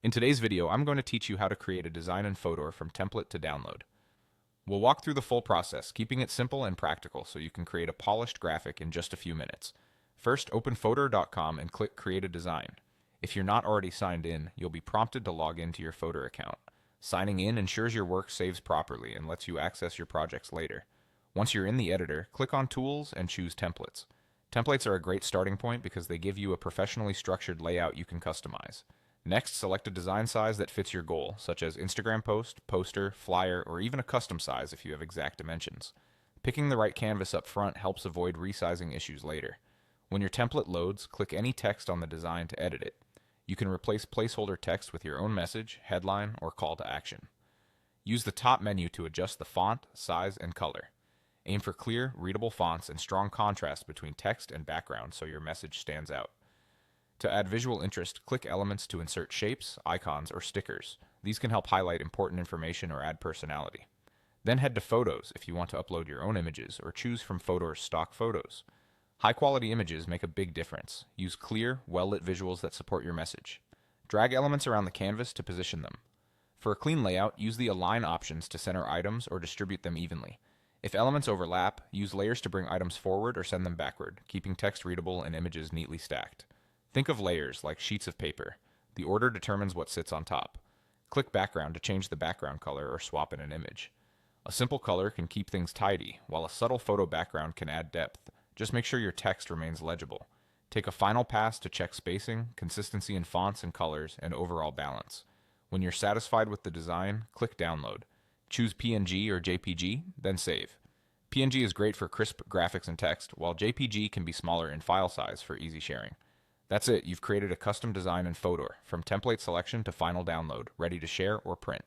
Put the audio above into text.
In today's video, I'm going to teach you how to create a design in Fotor from template to download. We'll walk through the full process, keeping it simple and practical so you can create a polished graphic in just a few minutes. First, open Fotor.com and click Create a Design. If you're not already signed in, you'll be prompted to log into your Fotor account. Signing in ensures your work saves properly and lets you access your projects later. Once you're in the editor, click on Tools and choose Templates. Templates are a great starting point because they give you a professionally structured layout you can customize. Next, select a design size that fits your goal, such as Instagram post, poster, flyer, or even a custom size if you have exact dimensions. Picking the right canvas up front helps avoid resizing issues later. When your template loads, click any text on the design to edit it. You can replace placeholder text with your own message, headline, or call to action. Use the top menu to adjust the font, size, and color. Aim for clear, readable fonts and strong contrast between text and background so your message stands out. To add visual interest, click Elements to insert shapes, icons, or stickers. These can help highlight important information or add personality. Then head to Photos if you want to upload your own images or choose from Fotor's stock photos. High-quality images make a big difference. Use clear, well-lit visuals that support your message. Drag elements around the canvas to position them. For a clean layout, use the Align options to center items or distribute them evenly. If elements overlap, use layers to bring items forward or send them backward, keeping text readable and images neatly stacked. Think of layers like sheets of paper. The order determines what sits on top. Click Background to change the background color or swap in an image. A simple color can keep things tidy, while a subtle photo background can add depth. Just make sure your text remains legible. Take a final pass to check spacing, consistency in fonts and colors, and overall balance. When you're satisfied with the design, click Download. Choose PNG or JPG, then save. PNG is great for crisp graphics and text, while JPG can be smaller in file size for easy sharing. That's it, you've created a custom design in Fotor, from template selection to final download, ready to share or print.